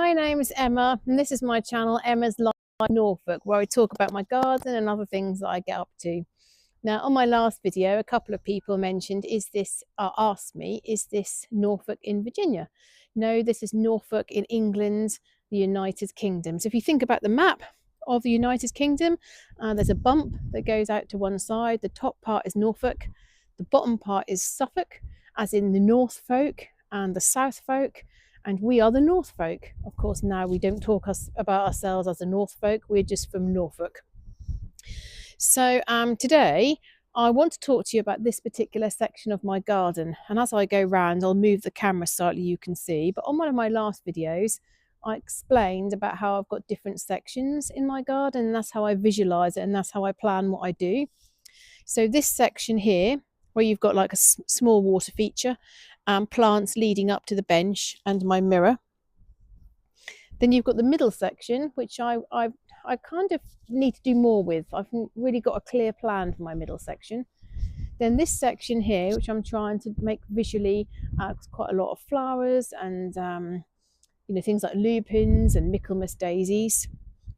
My name is Emma and this is my channel Emma's Life Norfolk, where I talk about my garden and other things that I get up to. Now on my last video a couple of people mentioned asked me, is this Norfolk in Virginia? No, this is Norfolk in England, the United Kingdom. So if you think about the map of the United Kingdom, there's a bump that goes out to one side. The top part is Norfolk, the bottom part is Suffolk, as in the North folk and the South folk, and we are the North folk. Of course, now we don't talk about ourselves as the North folk, we're just from Norfolk. So today I want to talk to you about this particular section of my garden, and as I go round I'll move the camera slightly, you can see, but on one of my last videos I explained about how I've got different sections in my garden, and that's how I visualize it and that's how I plan what I do. So this section here, where you've got like a small water feature, plants leading up to the bench and my mirror. Then you've got the middle section, which I kind of need to do more with. I've really got a clear plan for my middle section. Then this section here, which I'm trying to make visually, quite a lot of flowers and you know, things like lupins and Michaelmas daisies.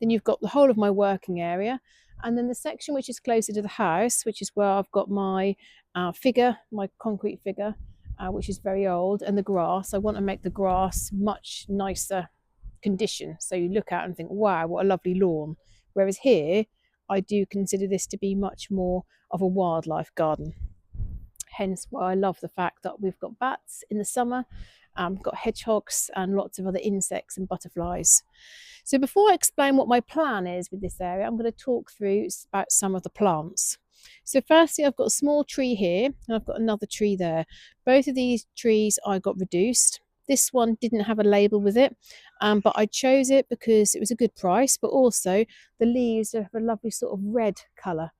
Then you've got the whole of my working area, and then the section which is closer to the house, which is where I've got my figure, my concrete figure, which is very old, and the grass. I want to make the grass much nicer condition, so you look out and think, wow, what a lovely lawn. Whereas here I do consider this to be much more of a wildlife garden, hence why I love the fact that we've got bats in the summer, got hedgehogs and lots of other insects and butterflies. So before I explain what my plan is with this area, I'm going to talk through about some of the plants. So firstly, I've got a small tree here and I've got another tree there. Both of these trees I got reduced. This one didn't have a label with it, but I chose it because it was a good price, but also the leaves have a lovely sort of red colour.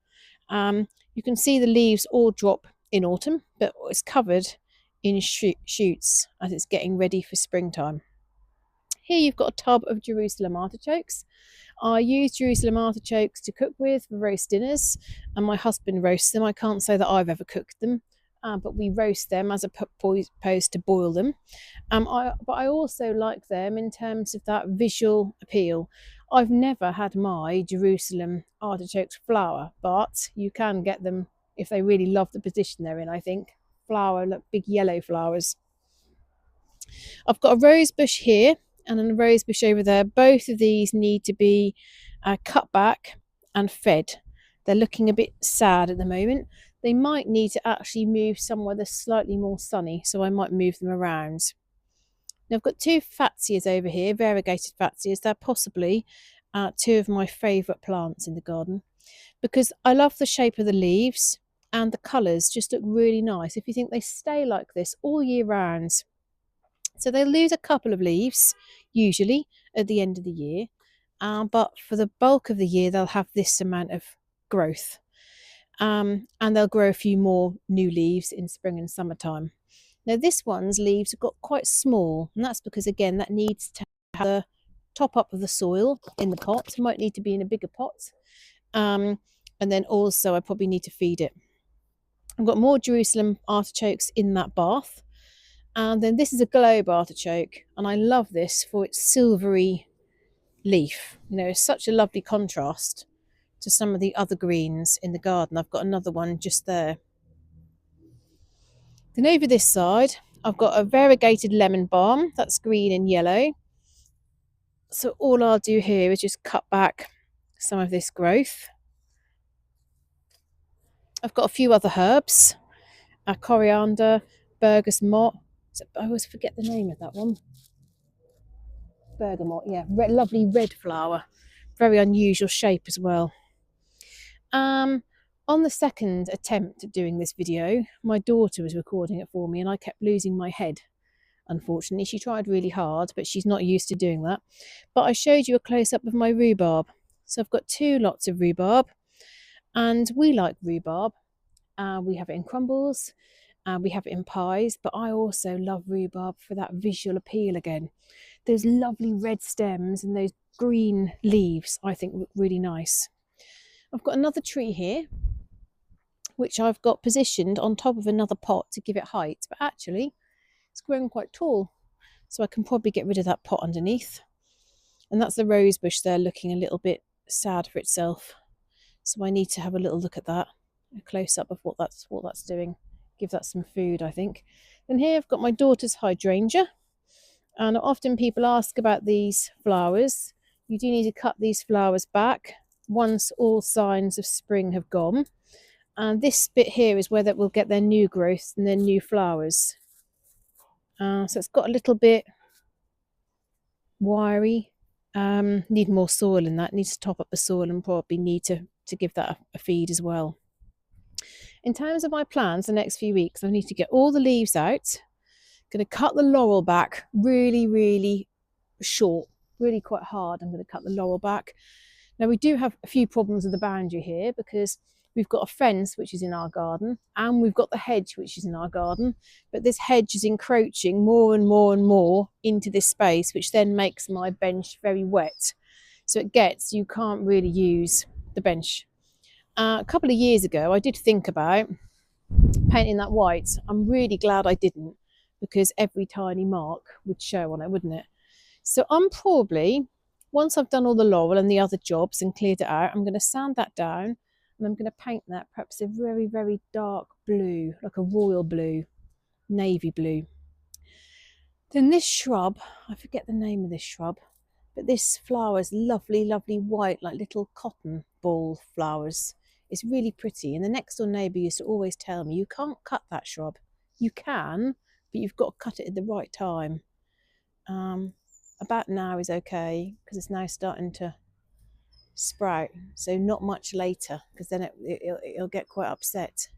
You can see the leaves all drop in autumn, but it's covered in shoots as it's getting ready for springtime. Here you've got a tub of Jerusalem artichokes. I use Jerusalem artichokes to cook with for roast dinners, and my husband roasts them. I can't say that I've ever cooked them, but we roast them as opposed to boil them. But I also like them in terms of that visual appeal. I've never had my Jerusalem artichokes flower, but you can get them if they really love the position they're in, I think. Flower, look, big yellow flowers. I've got a rose bush here and a rose bush over there. Both of these need to be cut back and fed. They're looking a bit sad at the moment. They might need to actually move somewhere that's slightly more sunny, so I might move them around. Now I've got two fatsias over here, variegated fatsias. They're possibly two of my favourite plants in the garden because I love the shape of the leaves and the colours just look really nice. If you think they stay like this all year round. So they'll lose a couple of leaves usually at the end of the year, but for the bulk of the year they'll have this amount of growth. And they'll grow a few more new leaves in spring and summertime. Now this one's leaves have got quite small, and that's because again that needs to have the top up of the soil in the pot. It might need to be in a bigger pot, and then also I probably need to feed it. I've got more Jerusalem artichokes in that bath, and then this is a globe artichoke, and I love this for its silvery leaf. You know, it's such a lovely contrast to some of the other greens in the garden. I've got another one just there. Then over this side I've got a variegated lemon balm that's green and yellow. So all I'll do here is just cut back some of this growth. I've got a few other herbs, coriander, bergamot. I always forget the name of that one. Bergamot, yeah, lovely red flower, very unusual shape as well. On the second attempt at doing this video, my daughter was recording it for me and I kept losing my head. Unfortunately, she tried really hard, but she's not used to doing that. But I showed you a close-up of my rhubarb. So I've got two lots of rhubarb, and we like rhubarb. We have it in crumbles, we have it in pies, but I also love rhubarb for that visual appeal again. Those lovely red stems and those green leaves I think look really nice. I've got another tree here, which I've got positioned on top of another pot to give it height, but actually it's grown quite tall, so I can probably get rid of that pot underneath. And that's the rose bush there looking a little bit sad for itself. So I need to have a little look at that, a close up of what that's doing. Give that some food, I think. Then here I've got my daughter's hydrangea. And often people ask about these flowers. You do need to cut these flowers back once all signs of spring have gone. And this bit here is where that will get their new growth and their new flowers. So it's got a little bit wiry. Need more soil in that. Needs to top up the soil and probably need to give that a feed as well. In terms of my plans the next few weeks, I need to get all the leaves out. Going to cut the laurel back really short, really quite hard. I'm going to cut the laurel back. Now we do have a few problems with the boundary here because we've got a fence which is in our garden and we've got the hedge which is in our garden, but this hedge is encroaching more and more into this space, which then makes my bench very wet. So you can't really use the bench. A couple of years ago I did think about painting that white. I'm really glad I didn't, because every tiny mark would show on it, wouldn't it? So I'm probably, once I've done all the laurel and the other jobs and cleared it out, I'm going to sand that down and I'm going to paint that perhaps a very dark blue, like a royal blue, navy blue. Then this shrub, I forget the name of this shrub, but this flower is lovely white, like little cotton ball flowers. It's really pretty. And the next door neighbour used to always tell me, you can't cut that shrub. You can, but you've got to cut it at the right time. About now is okay because it's now starting to sprout, so not much later, because then it'll get quite upset.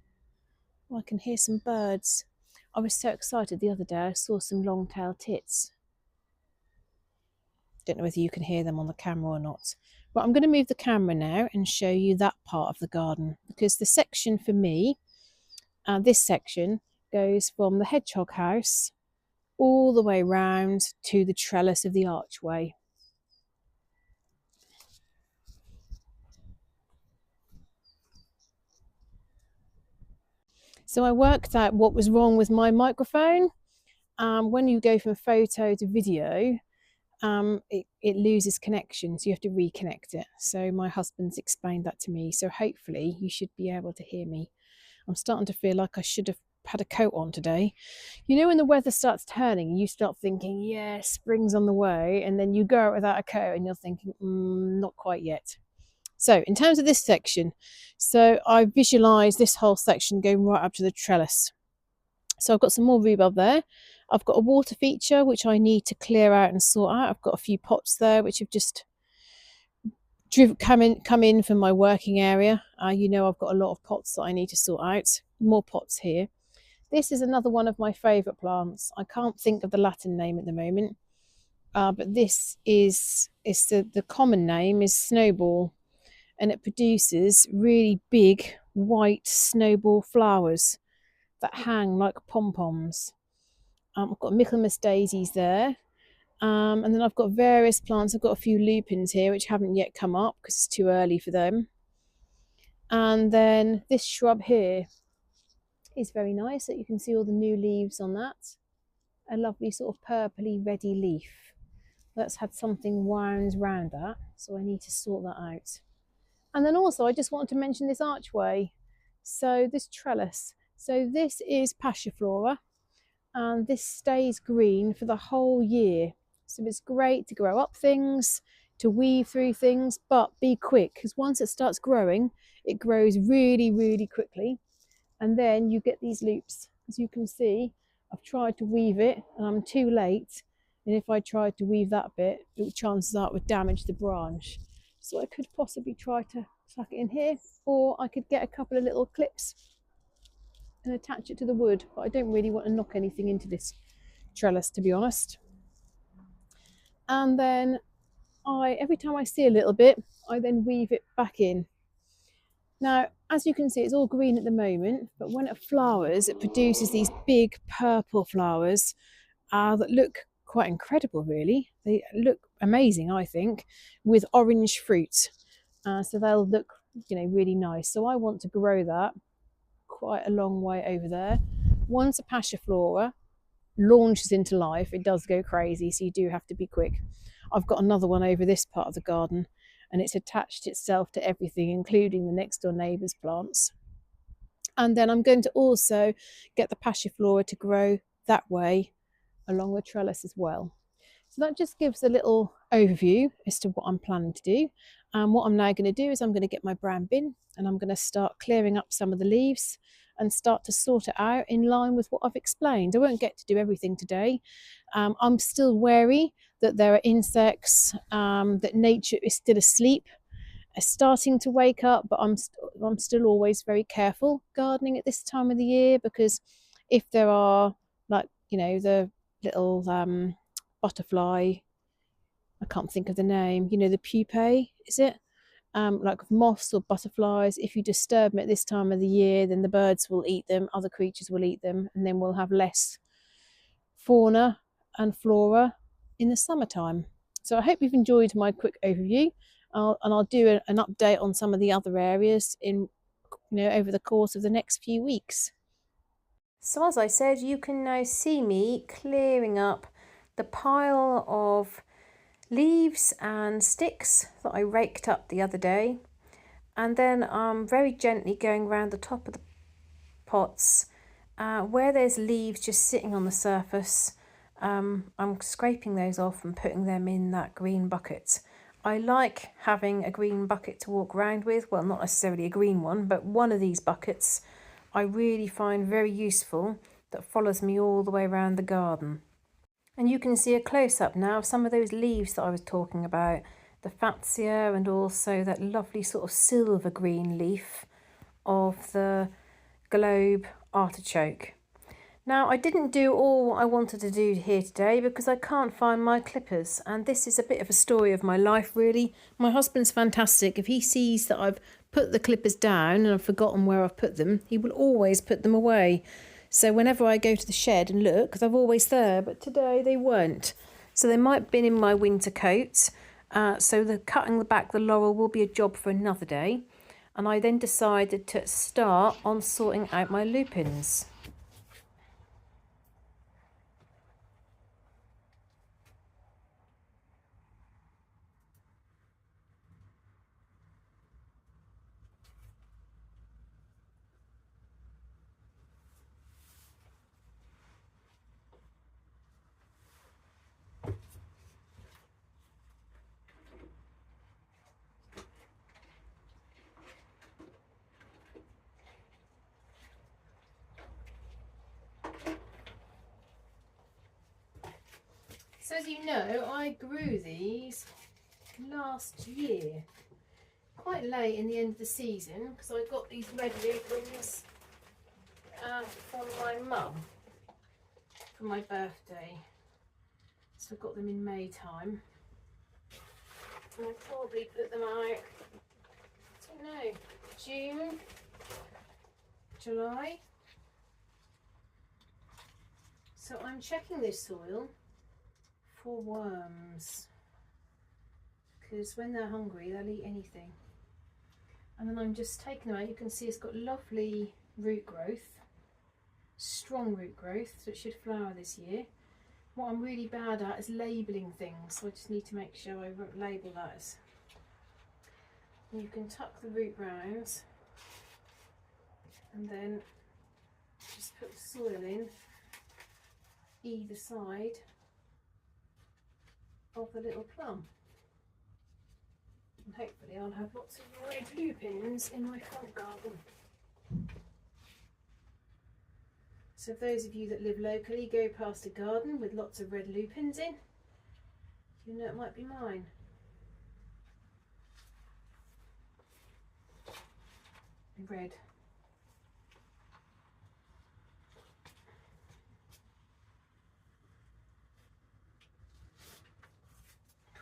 Oh, I can hear some birds. I was so excited the other day, I saw some long-tailed tits. Don't know whether you can hear them on the camera or not. But I'm going to move the camera now and show you that part of the garden, because the section for me, this section goes from the hedgehog house all the way round to the trellis of the archway. So I worked out what was wrong with my microphone. When you go from photo to video, it loses connection, so you have to reconnect it. So my husband's explained that to me, so hopefully you should be able to hear me. I'm starting to feel like I should have had a coat on today. You know, when the weather starts turning, you start thinking, yeah, spring's on the way, and then you go out without a coat and you're thinking, not quite yet. So in terms of this section, so I visualise this whole section going right up to the trellis. So I've got some more rhubarb there. I've got a water feature which I need to clear out and sort out. I've got a few pots there which have just come in from my working area. You know, I've got a lot of pots that I need to sort out. More pots here. This is another one of my favourite plants. I can't think of the Latin name at the moment, but this is the common name is snowball, and it produces really big white snowball flowers that hang like pom-poms. I've got Michaelmas daisies there, and then I've got various plants. I've got a few lupins here which haven't yet come up because it's too early for them. And then this shrub here is very nice, that you can see all the new leaves on that. A lovely sort of purpley reddy leaf that's had something wound round that, so I need to sort that out. And then also I just wanted to mention this archway, so this trellis. So this is passiflora, and this stays green for the whole year. So it's great to grow up things, to weave through things, but be quick, because once it starts growing, it grows really quickly. And then you get these loops. As you can see, I've tried to weave it and I'm too late. And if I tried to weave that bit, chances are it would damage the branch. So I could possibly try to tuck it in here, or I could get a couple of little clips and attach it to the wood, but I don't really want to knock anything into this trellis, to be honest. And then every time I see a little bit, I then weave it back in. Now, as you can see, it's all green at the moment, but when it flowers, it produces these big purple flowers that look quite incredible, really. They look amazing, I think, with orange fruit. So they'll look, you know, really nice. So I want to grow that quite a long way over there. Once a passiflora launches into life, it does go crazy, so you do have to be quick. I've got another one over this part of the garden, and it's attached itself to everything, including the next door neighbour's plants. And then I'm going to also get the passiflora to grow that way along the trellis as well. So that just gives a little overview as to what I'm planning to do. And what I'm now going to do is I'm going to get my brown bin and I'm going to start clearing up some of the leaves and start to sort it out in line with what I've explained. I won't get to do everything today. I'm still wary that there are insects, that nature is still asleep, starting to wake up, but I'm still always very careful gardening at this time of the year, because if there are, like, you know, the little butterfly, I can't think of the name, you know, the pupae, is it? Like moths or butterflies, if you disturb them at this time of the year, then the birds will eat them, other creatures will eat them, and then we'll have less fauna and flora in the summertime. So I hope you've enjoyed my quick overview, and I'll do an update on some of the other areas in, over the course of the next few weeks. So as I said, you can now see me clearing up the pile of leaves and sticks that I raked up the other day, and then I'm very gently going around the top of the pots where there's leaves just sitting on the surface. I'm scraping those off and putting them in that green bucket. I like having a green bucket to walk around with. Well, not necessarily a green one, but one of these buckets I really find very useful, that follows me all the way around the garden. And you can see a close-up now of some of those leaves that I was talking about, the fatsia, and also that lovely sort of silver green leaf of the globe artichoke. Now, I didn't do all what I wanted to do here today because I can't find my clippers, and this is a bit of a story of my life, really. My husband's fantastic. If he sees that I've put the clippers down and I've forgotten where I've put them, he will always put them away. So whenever I go to the shed and look, they're always there, but today they weren't. So they might have been in my winter coat. So the cutting the back the laurel will be a job for another day. And I then decided to start on sorting out my lupins. So as you know, I grew these last year, quite late in the end of the season, because I got these red lupins from my mum for my birthday. So I got them in May time. And I probably put them out, I don't know, June, July. So I'm checking this soil for worms, because when they're hungry they'll eat anything. And then I'm just taking them out. You can see it's got lovely root growth, strong root growth, so it should flower this year. What I'm really bad at is labelling things, so I just need to make sure I label that. And you can tuck the root rounds and then just put the soil in either side of the little plum, and hopefully I'll have lots of red lupins in my front garden. So if those of you that live locally go past a garden with lots of red lupins in, you know it might be mine. Red.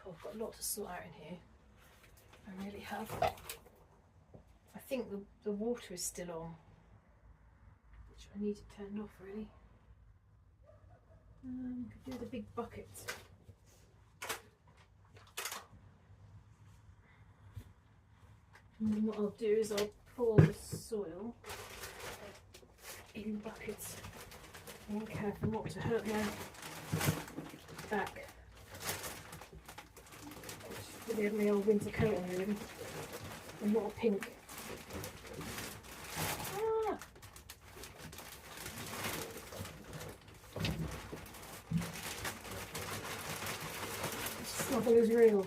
Oh, I've got a lot to sort out in here. I really have. I think the water is still on, which I need to turn off really. Could do the big bucket. And then what I'll do is I'll pour the soil in buckets. I'm careful not to hurt my back. probably have my old winter coat on really, and not a pink. Ah. Snuggle is real.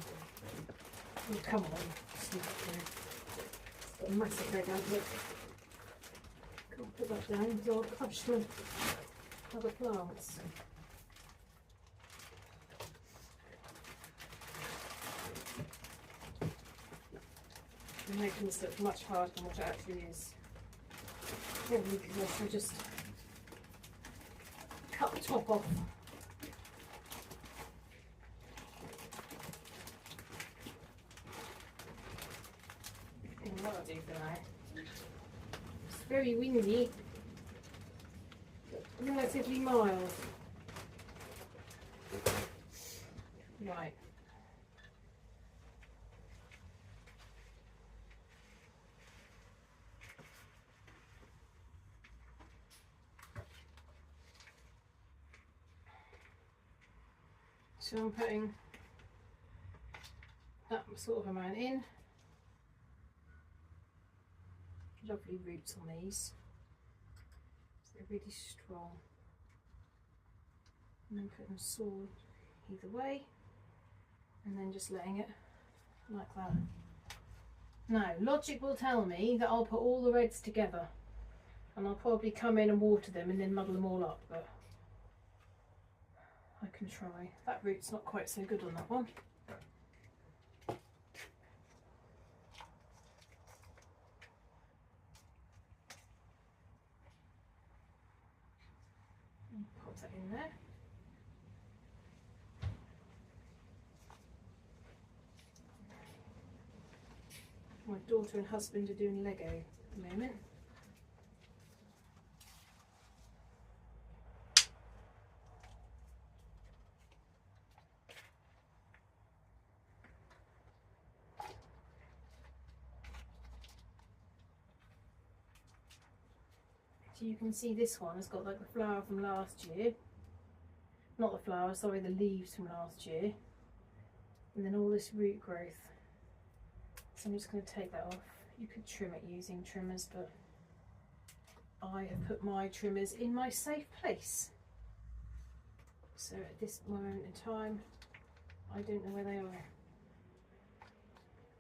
Oh, come on, snuggle. It's got a massive leg out, look. Can't put that down because I'll crush the other plants. I'm making this look much harder than what it actually is. Probably because I should just cut the top off. And what I'll do for now. It's very windy, but relatively mild. Right. So I'm putting that sort of amount in. Lovely roots on these. They're really strong. And then put them sawed either way. And then just letting it like that. Now, logic will tell me that I'll put all the reds together. And I'll probably come in and water them and then muddle them all up. But I can try. That root's not quite so good on that one. Pop that in there. My daughter and husband are doing Lego at the moment. So you can see this one has got like the flower from last year. Not the flower, sorry, the leaves from last year. And then all this root growth. So I'm just going to take that off. You could trim it using trimmers, but I have put my trimmers in my safe place. So at this moment in time, I don't know where they are.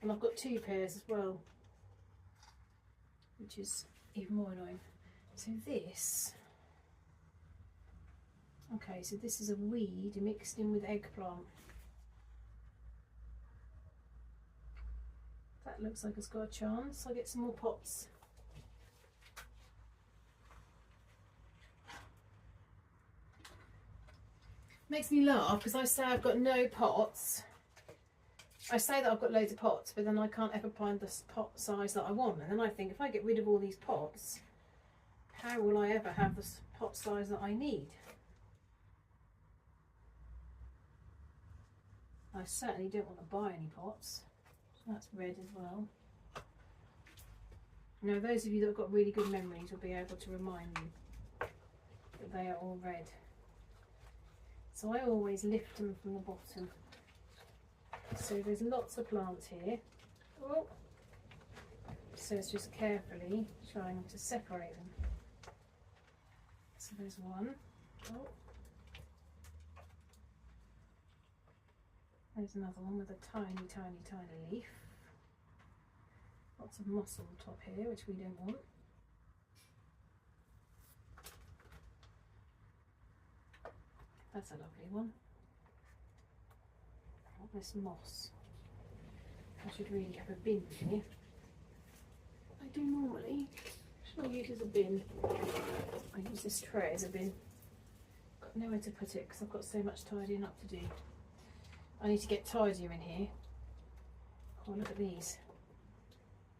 And I've got two pairs as well, which is even more annoying. So this, okay, so this is a weed mixed in with eggplant. That looks like it's got a chance. I'll get some more pots. Makes me laugh because I say I've got no pots. I say that I've got loads of pots, but then I can't ever find the pot size that I want. And then I think if I get rid of all these pots, how will I ever have the pot size that I need? I certainly don't want to buy any pots. That's red as well. Now those of you that have got really good memories will be able to remind you that they are all red. So I always lift them from the bottom. So there's lots of plants here. Oh. So it's just carefully trying to separate them. So there's one. Oh. There's another one with a tiny, tiny, tiny leaf. Lots of moss on top here, which we don't want. That's a lovely one. All this moss. I should really have a bin here. I do normally. Should I use as a bin? I use this tray as a bin. Got nowhere to put it because I've got so much tidying up to do. I need to get tidier in here. Oh, look at these.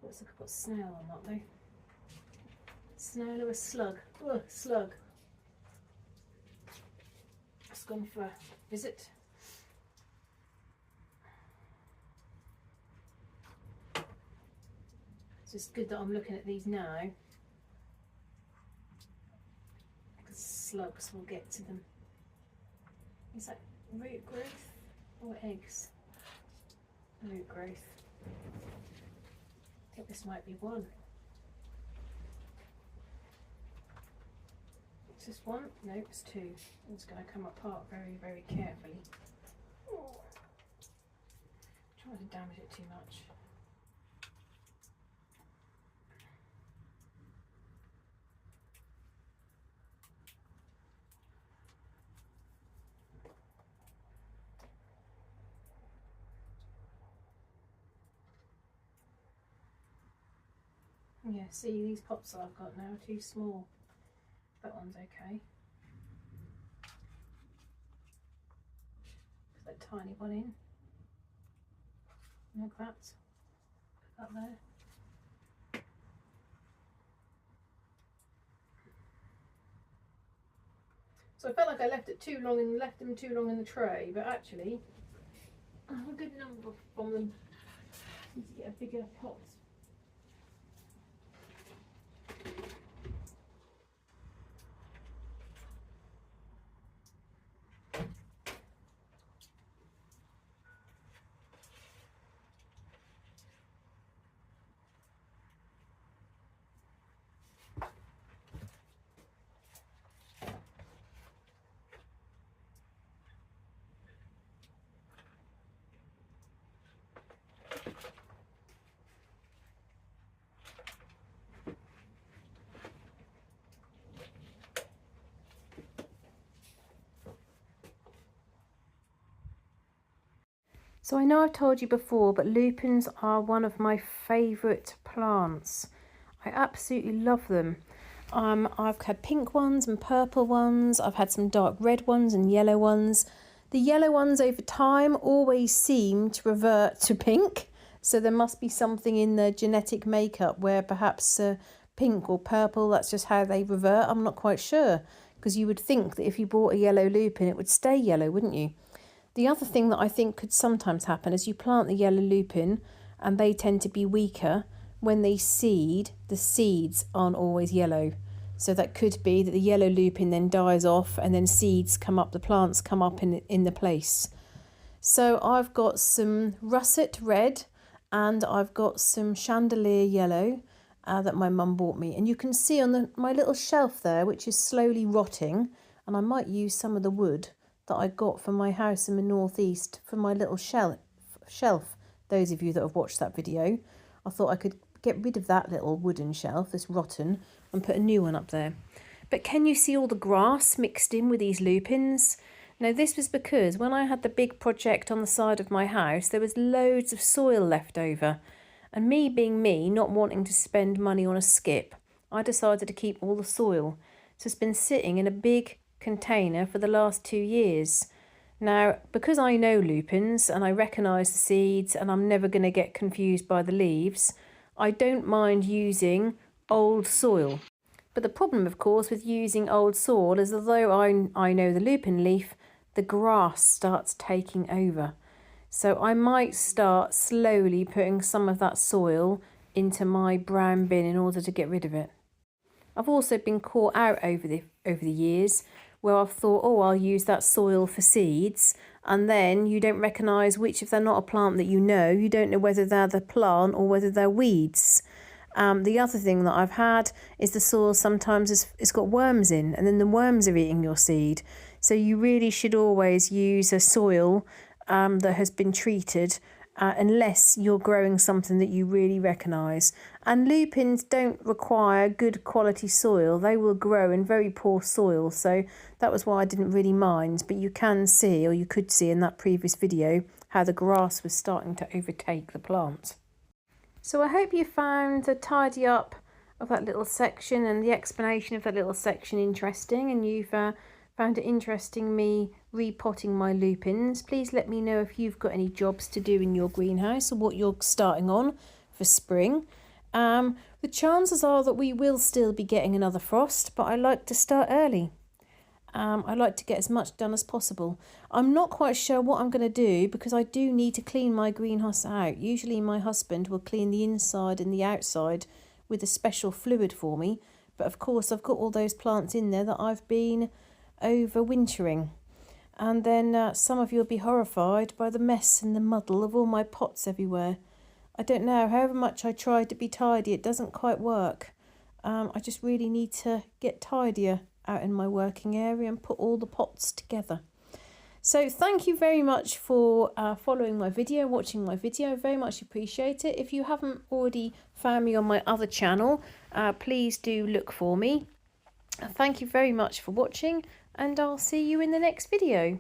Looks like I've got snail on that though. Snail or a slug? Oh, slug. It's gone for a visit. It's just good that I'm looking at these now, because slugs will get to them. Is that root growth or eggs? root growth. I think this might be one. Is this one? No, it's two. It's going to come apart very, very carefully. Oh. Trying to damage it too much. Yeah, see, these pots that I've got now are too small. That one's okay. Put that tiny one in. Like that. Put that there. So I felt like I left them too long in the tray, but actually I have a good number from them. Need to get a bigger pot. So I know I've told you before, but lupins are one of my favourite plants. I absolutely love them. I've had pink ones and purple ones. I've had some dark red ones and yellow ones. The yellow ones over time always seem to revert to pink. So there must be something in their genetic makeup where perhaps pink or purple, that's just how they revert. I'm not quite sure, because you would think that if you bought a yellow lupin, it would stay yellow, wouldn't you? The other thing that I think could sometimes happen is you plant the yellow lupin and they tend to be weaker. When they seed, the seeds aren't always yellow. So that could be that the yellow lupin then dies off and then seeds come up, the plants come up in the place. So I've got some russet red and I've got some chandelier yellow that my mum bought me. And you can see on my little shelf there, which is slowly rotting, and I might use some of the wood that I got from my house in the northeast for my little shelf. Those of you that have watched that video, I thought I could get rid of that little wooden shelf, this rotten, and put a new one up there. But can you see all the grass mixed in with these lupins? Now this was because when I had the big project on the side of my house, there was loads of soil left over. And me being me, not wanting to spend money on a skip, I decided to keep all the soil. So it's been sitting in a big container for the last 2 years. Now, because I know lupins and I recognise the seeds and I'm never going to get confused by the leaves, I don't mind using old soil. But the problem, of course, with using old soil is although I know the lupin leaf, the grass starts taking over. So I might start slowly putting some of that soil into my brown bin in order to get rid of it. I've also been caught out over the years where I've thought, oh, I'll use that soil for seeds, and then you don't recognise which, if they're not a plant that you don't know whether they're the plant or whether they're weeds. The other thing that I've had is the soil sometimes it's got worms in, and then the worms are eating your seed. So you really should always use a soil that has been treated, unless you're growing something that you really recognise. And lupins don't require good quality soil. They will grow in very poor soil, so that was why I didn't really mind. But you can see, or you could see in that previous video, how the grass was starting to overtake the plant. So I hope you found the tidy up of that little section and the explanation of that little section interesting, and you've found it interesting me repotting my lupins. Please let me know if you've got any jobs to do in your greenhouse or what you're starting on for spring. The chances are that we will still be getting another frost, but I like to start early. I like to get as much done as possible. I'm not quite sure what I'm going to do because I do need to clean my greenhouse out. Usually my husband will clean the inside and the outside with a special fluid for me. But of course I've got all those plants in there that I've been overwintering. And then some of you will be horrified by the mess and the muddle of all my pots everywhere. I don't know, however much I try to be tidy, it doesn't quite work. I just really need to get tidier out in my working area and put all the pots together. So thank you very much for following my video, watching my video. Very much appreciate it. If you haven't already found me on my other channel, please do look for me. Thank you very much for watching, and I'll see you in the next video.